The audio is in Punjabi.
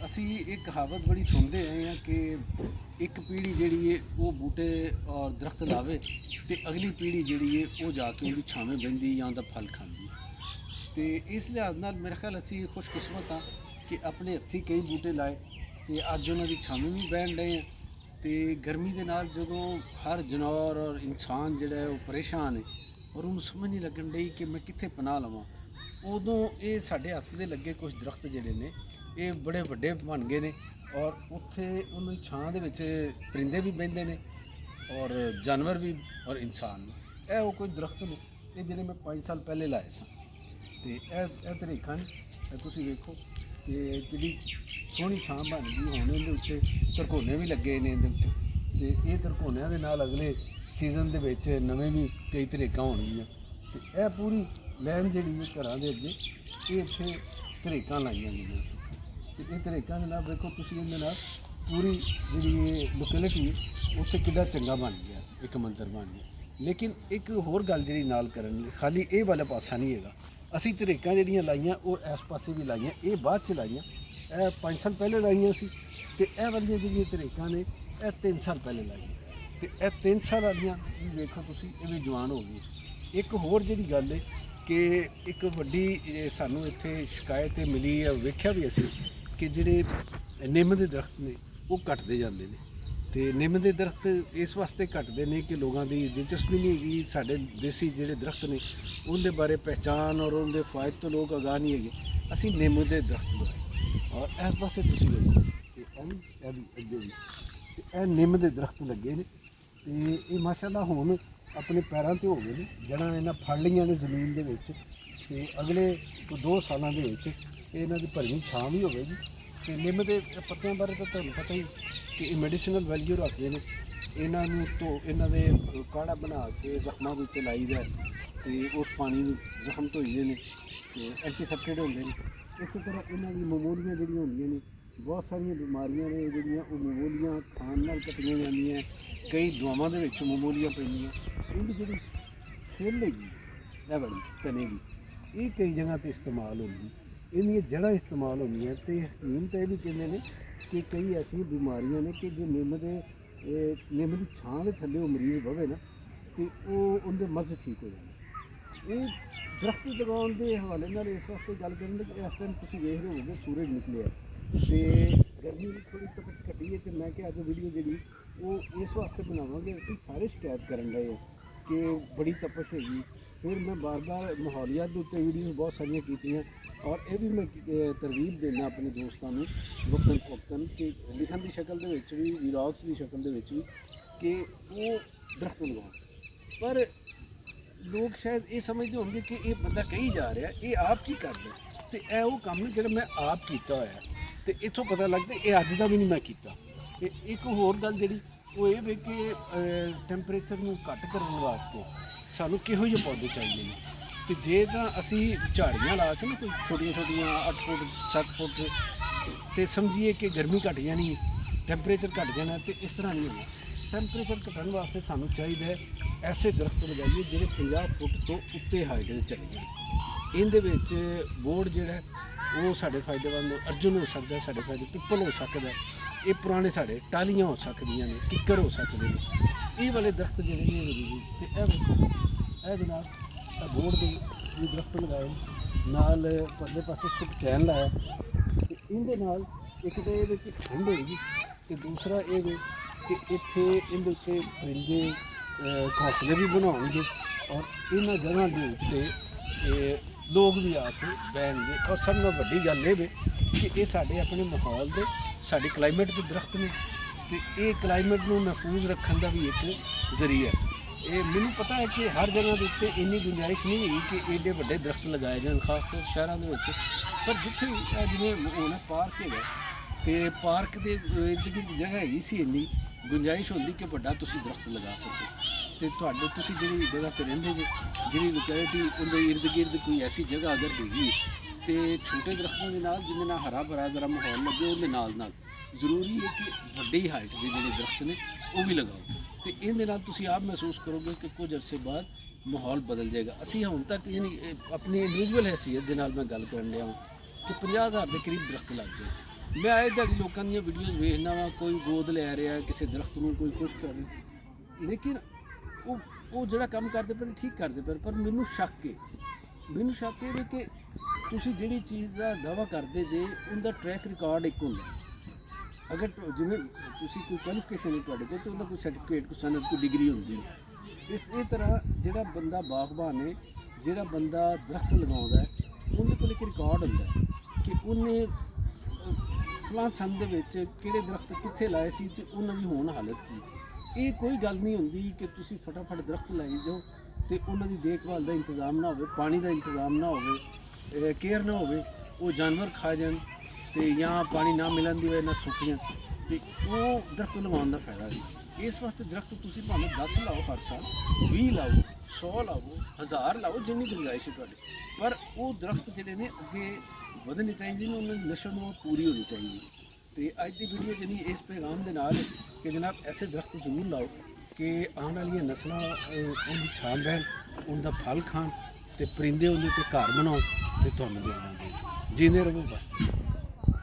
ਅਸੀਂ ਇਹ ਕਹਾਵਤ ਬੜੀ ਸੁਣਦੇ ਆਏ ਹਾਂ ਕਿ ਇੱਕ ਪੀੜ੍ਹੀ ਜਿਹੜੀ ਹੈ ਉਹ ਬੂਟੇ ਔਰ ਦਰਖਤ ਲਾਵੇ ਤੇ ਅਗਲੀ ਪੀੜ੍ਹੀ ਜਿਹੜੀ ਹੈ ਉਹ ਜਾ ਕੇ ਉਹਦੀ ਛਾਵੇਂ ਬਹਿੰਦੀ ਜਾਂ ਉਹਦਾ ਫਲ ਖਾਂਦੀ। ਤੇ ਇਸ ਲਿਹਾਜ਼ ਨਾਲ ਮੇਰੇ ਖਿਆਲ ਅਸੀਂ ਖੁਸ਼ਕਿਸਮਤ ਹਾਂ ਕਿ ਆਪਣੇ ਹੱਥੀਂ ਕਈ ਬੂਟੇ ਲਾਏ ਤੇ ਅੱਜ ਉਹਨਾਂ ਦੀ ਛਾਵੇਂ ਵੀ ਬਹਿਣ ਡਏ ਹਾਂ। ਤੇ ਗਰਮੀ ਦੇ ਨਾਲ ਜਦੋਂ ਹਰ ਜਾਨਵਰ ਔਰ ਇਨਸਾਨ ਜਿਹੜਾ ਹੈ ਉਹ ਪਰੇਸ਼ਾਨ ਹੈ ਔਰ ਉਹਨੂੰ ਸਮਝ ਨਹੀਂ ਲੱਗਣ ਡਈ ਕਿ ਮੈਂ ਕਿੱਥੇ ਪਨਾਹ ਲਵਾਂ, ਉਦੋਂ ਇਹ ਸਾਡੇ ਹੱਥ ਦੇ ਲੱਗੇ ਕੁਝ ਦਰਖਤ ਜਿਹੜੇ ਨੇ ਇਹ ਬੜੇ ਵੱਡੇ ਬਣ ਗਏ ਨੇ ਔਰ ਉੱਥੇ ਉਹਨਾਂ ਦੀ ਛਾਂ ਦੇ ਵਿੱਚ ਪਰਿੰਦੇ ਵੀ ਬਹਿੰਦੇ ਨੇ ਔਰ ਜਾਨਵਰ ਵੀ ਔਰ ਇਨਸਾਨ ਵੀ। ਇਹ ਉਹ ਕੁਝ ਦਰਖਤ ਨੇ ਇਹ ਜਿਹੜੇ ਮੈਂ 5 ਸਾਲ ਪਹਿਲੇ ਲਾਏ ਸਨ ਤੇ ਇਹ ਤਰੀਕਾ ਨੇ। ਇਹ ਤੁਸੀਂ ਵੇਖੋ ਕਿ ਕਿੰਨੀ ਸੋਹਣੀ ਛਾਂ ਬਣ ਗਈ। ਹੁਣ ਇਹਦੇ ਉੱਤੇ ਧਰਕੋਨੇ ਵੀ ਲੱਗੇ ਨੇ ਇਹਦੇ ਉੱਤੇ ਤੇ ਇਹ ਧਰਕੋਨਿਆਂ ਦੇ ਨਾਲ ਅਗਲੇ ਸੀਜ਼ਨ ਦੇ ਵਿੱਚ ਨਵੇਂ ਵੀ ਕਈ ਤਰੀਕਾਂ ਹੋਣਗੀਆਂ। ਤੇ ਇਹ ਪੂਰੀ ਲਾਈਨ ਜਿਹੜੀ ਹੈ ਘਰਾਂ ਦੇ ਅੱਗੇ ਇਹ ਇੱਥੇ ਤਰੀਕਾਂ ਲਾਈਆਂ ਗਈਆਂ ਸੀ ਤੇ ਇਹ ਤਰੀਕਾਂ ਦੇ ਨਾਲ ਵੇਖੋ ਤੁਸੀਂ ਇਹਦੇ ਨਾਲ ਪੂਰੀ ਜਿਹੜੀ ਇਹ ਲੋਕੈਲਿਟੀ ਉੱਥੇ ਕਿੰਨਾ ਚੰਗਾ ਬਣ ਗਿਆ, ਇੱਕ ਮੰਜ਼ਰ ਬਣ ਗਿਆ। ਲੇਕਿਨ ਇੱਕ ਹੋਰ ਗੱਲ ਜਿਹੜੀ ਨਾਲ ਕਰਨ ਲਈ ਖਾਲੀ ਇਹ ਵਾਲਾ ਪਾਸਾ ਨਹੀਂ ਹੈਗਾ। ਅਸੀਂ ਤਰੀਕਾਂ ਜਿਹੜੀਆਂ ਲਾਈਆਂ ਉਹ ਇਸ ਪਾਸੇ ਵੀ ਲਾਈਆਂ, ਇਹ ਬਾਅਦ 'ਚ ਲਾਈਆਂ। ਇਹ 5 ਸਾਲ ਪਹਿਲੇ ਲਾਈਆਂ ਸੀ ਤੇ ਇਹ ਵਾਲੀਆਂ ਜਿਹੜੀਆਂ ਤਰੀਕਾਂ ਨੇ ਇਹ 3 ਸਾਲ ਪਹਿਲੇ ਲਾਈਆਂ ਤੇ ਇਹ 3 ਸਾਲ ਵਾਲੀਆਂ ਵੇਖੋ ਤੁਸੀਂ ਇਹ ਵੀ ਜਵਾਨ ਹੋ ਗਈ। ਇੱਕ ਹੋਰ ਜਿਹੜੀ ਗੱਲ ਹੈ ਕਿ ਇੱਕ ਵੱਡੀ ਸਾਨੂੰ ਇੱਥੇ ਸ਼ਿਕਾਇਤ ਮਿਲੀ ਹੈ, ਵੇਖਿਆ ਵੀ ਅਸੀਂ ਕਿ ਜਿਹੜੇ ਨਿੰਮ ਦੇ ਦਰਖਤ ਨੇ ਉਹ ਘਟਦੇ ਜਾਂਦੇ ਨੇ। ਤੇ ਨਿੰਮ ਦੇ ਦਰਖਤ ਇਸ ਵਾਸਤੇ ਘਟਦੇ ਨੇ ਕਿ ਲੋਕਾਂ ਦੀ ਦਿਲਚਸਪੀ ਨਹੀਂ ਹੈਗੀ ਸਾਡੇ ਦੇਸੀ ਜਿਹੜੇ ਦਰਖਤ ਨੇ ਉਹਦੇ ਬਾਰੇ ਪਹਿਚਾਣ ਔਰ ਉਹਦੇ ਫਾਇਦੇ ਤੋਂ ਲੋਕ ਅਗਾਹ ਨਹੀਂ ਹੈਗੇ। ਅਸੀਂ ਨਿੰਮ ਦੇ ਦਰਖਤ ਲਗਾਏ ਔਰ ਇਸ ਪਾਸੇ ਤੁਸੀਂ ਵੇਖੋ ਕਿ ਇਹ ਵੀ ਅੱਗੇ ਵੀ ਤੇ ਇਹ ਨਿੰਮ ਦੇ ਦਰਖਤ ਲੱਗੇ ਨੇ ਤੇ ਇਹ ਮਾਸ਼ਾਅੱਲਾ ਹੁਣ ਆਪਣੇ ਪੈਰਾਂ 'ਤੇ ਹੋ ਗਏ ਨੇ, ਜੜ੍ਹਾਂ ਇਹਨਾਂ ਫੜ ਲਈਆਂ ਨੇ ਜ਼ਮੀਨ ਦੇ ਵਿੱਚ ਤੇ ਅਗਲੇ 2 ਸਾਲਾਂ ਦੇ ਵਿੱਚ ਇਹਨਾਂ ਦੀ ਭਰਵੀਂ ਛਾਂ ਵੀ ਹੋਵੇਗੀ। ਤੇ ਨਿੰਮ ਦੇ ਪੱਤਿਆਂ ਬਾਰੇ ਤਾਂ ਤੁਹਾਨੂੰ ਪਤਾ ਹੀ ਕਿ ਇਹ ਮੈਡੀਸਨਲ ਵੈਲਿਊ ਰੱਖਦੇ ਨੇ। ਇਹਨਾਂ ਨੂੰ ਤੋਂ ਇਹਨਾਂ ਦੇ ਕਾੜਾ ਬਣਾ ਕੇ ਜ਼ਖਮਾਂ ਦੇ ਉੱਤੇ ਲਾਈਦਾ ਤੇ ਉਸ ਪਾਣੀ ਨੂੰ ਜ਼ਖਮ ਧੋਈਦੇ ਨੇ ਤੇ ਐਂਟੀਸੈਪਟਿਡ ਹੁੰਦੇ ਨੇ। ਇਸੇ ਤਰ੍ਹਾਂ ਇਹਨਾਂ ਦੀ ਮਮੂਲੀਆਂ ਜਿਹੜੀਆਂ ਹੁੰਦੀਆਂ ਨੇ, ਬਹੁਤ ਸਾਰੀਆਂ ਬਿਮਾਰੀਆਂ ਨੇ ਜਿਹੜੀਆਂ ਉਹ ਮਮੂਲੀਆਂ ਖਾਣ ਨਾਲ ਕੱਟੀਆਂ ਜਾਂਦੀਆਂ। ਕਈ ਦਵਾਵਾਂ ਦੇ ਵਿੱਚ ਮਮੂਲੀਆਂ ਪੈਂਦੀਆਂ। ਇਹਦੀ ਜਿਹੜੀ ਛਿੱਲ ਹੈਗੀ ਇਹ ਵਾਲੀ ਤਣੇ ਦੀ ਇਹ ਕਈ ਜਗ੍ਹਾ 'ਤੇ ਇਸਤੇਮਾਲ ਹੁੰਦੀ, ਇਹਦੀਆਂ ਜੜ੍ਹਾਂ ਇਸਤੇਮਾਲ ਹੁੰਦੀਆਂ। ਤੇ ਹਕੀਮ ਤਾਂ ਇਹ ਵੀ ਕਹਿੰਦੇ ਨੇ ਕਿ ਕਈ ਐਸੀਆਂ ਬਿਮਾਰੀਆਂ ਨੇ ਕਿ ਜੇ ਨਿੰਮ ਦੀ ਛਾਂ ਦੇ ਥੱਲੇ ਉਹ ਮਰੀਜ਼ ਬਵੇ ਨਾ ਤੇ ਉਹ ਉਹਦੇ ਮਰਜ਼ ਠੀਕ ਹੋ ਜਾਂਦੇ। ਇਹ ਦਰਖਤ ਲਗਾਉਣ ਦੇ ਹਵਾਲੇ ਨਾਲ ਇਸ ਵਾਸਤੇ ਗੱਲ ਕਰਨ ਕਿ ਇਸ ਟਾਈਮ ਤੁਸੀਂ ਵੇਖ ਰਹੇ ਹੋਗੇ ਸੂਰਜ ਨਿਕਲਿਆ ਤੇ ਗਰਮੀ ਵੀ ਥੋੜ੍ਹੀ ਤਪਸ਼ ਘਟੀ ਹੈ ਤੇ ਮੈਂ ਕਿਹਾ ਅੱਜ ਵੀਡੀਓ ਜਿਹੜੀ ਉਹ ਇਸ ਵਾਸਤੇ ਬਣਾਵਾਂਗੇ। ਅਸੀਂ ਸਾਰੇ ਸ਼ਿਕਾਇਤ ਕਰਨ ਡਏ ਹਾਂ ਕਿ ਬੜੀ ਤਪਸ਼ ਹੈਗੀ। ਫਿਰ ਮੈਂ ਬਾਰ-ਬਾਰ ਮਾਹੌਲੀਆਤ ਦੇ ਉੱਤੇ ਵੀਡੀਓ ਬਹੁਤ ਸਾਰੀਆਂ ਕੀਤੀਆਂ ਔਰ ਇਹ ਵੀ ਮੈਂ ਤਰਗੀਬ ਦਿੰਦਾ ਆਪਣੇ ਦੋਸਤਾਂ ਨੂੰ ਵਕਤਨ ਕਿ ਲਿਖਣ ਦੀ ਸ਼ਕਲ ਦੇ ਵਿੱਚ ਵੀ ਵਲੌਗਸ ਦੀ ਸ਼ਕਲ ਦੇ ਵਿੱਚ ਵੀ ਕਿ ਉਹ ਦਰਖਤ ਲਗਾਉਣ। ਪਰ ਲੋਕ ਸ਼ਾਇਦ ਇਹ ਸਮਝਦੇ ਹੋਣਗੇ ਕਿ ਇਹ ਬੰਦਾ ਕਹੀ ਜਾ ਰਿਹਾ ਇਹ ਆਪ ਕੀ ਕਰਦਾ ਤੇ ਇਹ ਉਹ ਕੰਮ ਜਿਹੜਾ ਮੈਂ ਆਪ ਕੀਤਾ ਹੋਇਆ ਤੇ ਇੱਥੋਂ ਪਤਾ ਲੱਗਦਾ ਇਹ ਅੱਜ ਦਾ ਵੀ ਨਹੀਂ ਮੈਂ ਕੀਤਾ। ਤੇ ਇੱਕ ਹੋਰ ਗੱਲ ਜਿਹੜੀ ਉਹ ਇਹ ਵੀ ਕਿ ਟੈਂਪਰੇਚਰ ਨੂੰ ਘੱਟ ਕਰਨ ਵਾਸਤੇ ਸਾਨੂੰ ਕਿਹੋ ਜਿਹੇ ਪੌਦੇ ਚਾਹੀਦੇ ਨੇ। ਤੇ ਜੇ ਤਾਂ ਅਸੀਂ ਝਾੜੀਆਂ ਲਾ ਕੇ ਨਾ ਕੋਈ ਛੋਟੀਆਂ 8 ਫੁੱਟ 7 ਫੁੱਟ ਤੇ ਸਮਝੀਏ ਕਿ ਗਰਮੀ ਘੱਟ ਜਾਣੀ ਟੈਂਪਰੇਚਰ ਘੱਟ ਜਾਣਾ, ਤੇ ਇਸ ਤਰ੍ਹਾਂ ਨਹੀਂ ਹੋਣਾ। ਟੈਂਪਰੇਚਰ ਘਟਣ ਵਾਸਤੇ ਸਾਨੂੰ ਚਾਹੀਦਾ ਹੈ ਐਸੇ ਦਰਖਤ ਲਗਾਈਏ ਜਿਹੜੇ 50 ਫੁੱਟ ਤੋਂ ਉੱਤੇ ਹਾਈਟ ਦੇ ਚਲੇ ਜਾਣ। ਇਹਦੇ ਵਿੱਚ ਬੋਰਡ ਜਿਹੜਾ ਉਹ ਸਾਡੇ ਫਾਇਦੇਮੰਦ ਅਰਜੁਨ ਹੋ ਸਕਦਾ, ਸਾਡੇ ਫਾਇਦੇ ਪਿੱਪਲ ਹੋ ਸਕਦਾ, ਇਹ ਪੁਰਾਣੇ ਸਾਡੇ ਟਾਹਲੀਆਂ ਹੋ ਸਕਦੀਆਂ ਨੇ, ਕਿੱਕਰ ਹੋ ਸਕਦੇ ਨੇ। ਇਹ ਵਾਲੇ ਦਰਖਤ ਜਿਹੜੇ ਨੇ ਜ਼ਰੂਰੀ। ਤੇ ਇਹ ਵੇਖੋ ਇਹ ਜਨਾਬ ਬੋਰਡ ਦੇ ਵੀ ਦਰਖਤ ਲਗਾਏ ਨਾਲ ਪਰਲੇ ਪਾਸੇ ਸੁੱਕ ਚੈਨ ਲਾਇਆ ਤੇ ਇਹਦੇ ਨਾਲ ਇੱਕ ਤਾਂ ਇਹਦੇ ਵਿੱਚ ਠੰਡ ਹੋਏਗੀ ਤੇ ਦੂਸਰਾ ਇਹ ਵੀ ਕਿ ਇੱਥੇ ਇਹਦੇ ਉੱਤੇ ਪਰਿੰਦੇ ਘੋਂਸਲੇ ਵੀ ਬਣਾਉਣਗੇ ਔਰ ਇਹਨਾਂ ਜਗ੍ਹਾ ਦੇ ਉੱਤੇ ਲੋਕ ਵੀ ਆ ਕੇ ਬਹਿਣਗੇ। ਔਰ ਸਭ ਤੋਂ ਵੱਡੀ ਗੱਲ ਇਹ ਵੀ ਕਿ ਇਹ ਸਾਡੇ ਆਪਣੇ ਮਾਹੌਲ ਦੇ ਸਾਡੇ ਕਲਾਈਮੇਟ ਦੇ ਦਰਖਤ ਨੇ ਤੇ ਇਹ ਕਲਾਈਮੇਟ ਨੂੰ ਮਹਿਫੂਜ਼ ਰੱਖਣ ਦਾ ਵੀ ਇੱਕ ਜ਼ਰੀਆ ਹੈ। ਇਹ ਮੈਨੂੰ ਪਤਾ ਹੈ ਕਿ ਹਰ ਜਗ੍ਹਾ ਦੇ ਉੱਤੇ ਇੰਨੀ ਗੁੰਜਾਇਸ਼ ਨਹੀਂ ਹੈਗੀ ਕਿ ਏਡੇ ਵੱਡੇ ਦਰਖਤ ਲਗਾਏ ਜਾਣ, ਖਾਸ ਤੌਰ ਸ਼ਹਿਰਾਂ ਦੇ ਵਿੱਚ। ਪਰ ਜਿੱਥੇ ਜਿਵੇਂ ਹੁਣ ਪਾਰਕ ਹੈਗਾ ਤੇ ਪਾਰਕ ਦੇ ਇਰਦ ਗਿਰਦ ਜਗ੍ਹਾ ਹੈਗੀ ਸੀ, ਇੰਨੀ ਗੁੰਜਾਇਸ਼ ਹੁੰਦੀ ਕਿ ਵੱਡਾ ਤੁਸੀਂ ਦਰਖਤ ਲਗਾ ਸਕੋ। ਤੇ ਤੁਹਾਡੇ ਤੁਸੀਂ ਜਿਹੜੀ ਜਗ੍ਹਾ 'ਤੇ ਰਹਿੰਦੇ ਜੇ ਜਿਹੜੀ ਲੋਕੈਲਿਟੀ ਉਹਦੇ ਇਰਦ ਗਿਰਦ ਕੋਈ ਐਸੀ ਜਗ੍ਹਾ ਅਗਰ ਹੈਗੀ ਤੇ ਛੋਟੇ ਦਰਖਤਾਂ ਦੇ ਨਾਲ ਜਿਹਦੇ ਨਾਲ ਹਰਾ ਭਰਾ ਜ਼ਰਾ ਮਾਹੌਲ ਲੱਗੇ ਉਹਦੇ ਨਾਲ ਜ਼ਰੂਰੀ ਹੈ ਕਿ ਵੱਡੀ ਹਾਈਟ ਦੇ ਜਿਹੜੇ ਦਰਖਤ ਨੇ ਉਹ ਵੀ ਲਗਾਓ। ਤੇ ਇਹਦੇ ਨਾਲ ਤੁਸੀਂ ਆਪ ਮਹਿਸੂਸ ਕਰੋਗੇ ਕਿ ਕੁਝ ਅਰਸੇ ਬਾਅਦ ਮਾਹੌਲ ਬਦਲ ਜਾਏਗਾ। ਅਸੀਂ ਹੁਣ ਤੱਕ ਯਾਨੀ ਆਪਣੀ ਇੰਡੀਵਿਜੂਅਲ ਹੈਸੀਅਤ ਦੇ ਨਾਲ ਮੈਂ ਗੱਲ ਕਰਨ ਲਿਆ ਕਿ 50,000 ਦੇ ਕਰੀਬ ਦਰਖਤ ਲੱਗ ਗਏ ਮੈਂ ਆਏ ਦਿਹਾੜੀ ਲੋਕਾਂ ਦੀਆਂ ਵੀਡੀਓਜ਼ ਵੇਖਦਾ ਵਾਂ, ਕੋਈ ਗੋਦ ਲੈ ਰਿਹਾ ਕਿਸੇ ਦਰਖਤ ਨੂੰ, ਕੋਈ ਕੁਛ ਕਰ ਰਿਹਾ, ਲੇਕਿਨ ਉਹ ਜਿਹੜਾ ਕੰਮ ਕਰਦੇ ਪਏ ਠੀਕ ਕਰਦੇ ਪਏ, ਪਰ ਮੈਨੂੰ ਸ਼ੱਕ ਹੈ ਵੀ ਕਿ ਤੁਸੀਂ ਜਿਹੜੀ ਚੀਜ਼ ਦਾ ਦਾਅਵਾ ਕਰਦੇ ਜੇ ਉਹਦਾ ਟਰੈਕ ਰਿਕਾਰਡ ਇੱਕ ਹੁੰਦਾ। ਅਗਰ ਜਿਵੇਂ ਤੁਸੀਂ ਕੋਈ ਕੁਆਲੀਫਿਕੇਸ਼ਨ ਹੈ ਤੁਹਾਡੇ ਕੋਲ, ਤਾਂ ਉਹਦਾ ਕੋਈ ਸਰਟੀਫਿਕੇਟ, ਕੋਈ ਸਨਦ, ਕੋਈ ਡਿਗਰੀ ਹੁੰਦੀ। ਇਸੇ ਤਰ੍ਹਾਂ ਜਿਹੜਾ ਬੰਦਾ ਬਾਗਬਾਨ ਹੈ, ਜਿਹੜਾ ਬੰਦਾ ਦਰਖਤ ਲਗਾਉਂਦਾ ਹੈ, ਉਹਦੇ ਕੋਲ ਇੱਕ ਰਿਕਾਰਡ ਹੁੰਦਾ ਕਿ ਉਹਨੇ ਫਲਾਂ ਸੰਨ ਦੇ ਵਿੱਚ ਕਿਹੜੇ ਦਰਖਤ ਕਿੱਥੇ ਲਾਏ ਸੀ ਤੇ ਉਹਨਾਂ ਦੀ ਹੁਣ ਹਾਲਤ ਕੀ। ਇਹ ਕੋਈ ਗੱਲ ਨਹੀਂ ਹੁੰਦੀ ਕਿ ਤੁਸੀਂ ਫਟਾਫਟ ਦਰਖਤ ਲਾਈ ਜਾਓ ਤੇ ਉਹਨਾਂ ਦੀ ਦੇਖਭਾਲ ਦਾ ਇੰਤਜ਼ਾਮ ਨਾ ਹੋਵੇ, ਪਾਣੀ ਦਾ ਇੰਤਜ਼ਾਮ ਨਾ ਹੋਵੇ, ਕੇਅਰ ਨਾ ਹੋਵੇ, ਉਹ ਜਾਨਵਰ ਖਾ ਜਾਣ ਤੇ ਜਾਂ ਪਾਣੀ ਨਾ ਮਿਲਣ ਦੀ ਵਜ੍ਹਾ ਨਾਲ ਸੁੱਕ ਜਾਣ, ਤੇ ਉਹ ਦਰਖਤ ਲਗਾਉਣ ਦਾ ਫਾਇਦਾ ਨਹੀਂ। ਇਸ ਵਾਸਤੇ ਦਰਖਤ ਤੁਸੀਂ ਭਾਵੇਂ 10 ਲਾਓ ਹਰ ਸਾਲ, 20 ਲਾਓ, 100 ਲਾਓ, 1000 ਲਾਓ, ਜਿੰਨੀ ਗੁੰਜਾਇਸ਼ ਹੈ ਤੁਹਾਡੀ, ਪਰ ਉਹ ਦਰਖਤ ਜਿਹੜੇ ਨੇ ਅੱਗੇ ਵਧਣੇ ਚਾਹੀਦੇ ਨੇ, ਉਹਨਾਂ ਦੀ ਨਸ਼ੋ ਨੂੰ ਪੂਰੀ ਹੋਣੀ ਚਾਹੀਦੀ। ਤੇ ਅੱਜ ਦੀ ਵੀਡੀਓ ਜਿਹੜੀ ਇਸ ਪੈਗਾਮ ਦੇ ਨਾਲ ਹੈ ਕਿ ਜਨਾਬ ਐਸੇ ਦਰਖਤ ਜ਼ਰੂਰ ਲਾਓ ਕਿ ਆਉਣ ਵਾਲੀਆਂ ਨਸਲਾਂ ਉਹਦੀ ਛਾਂ ਬਹਿਣ, ਉਹਦਾ ਫਲ ਖਾਣ, ਤੇ ਪਰਿੰਦੇ ਉਹਦੇ 'ਤੇ ਘਰ ਬਣਾਉਣ ਤੇ ਤੁਹਾਨੂੰ ਦੇਵਾਂਗੇ। ਜੀਂਦੇ ਰਹੋ ਬਸ।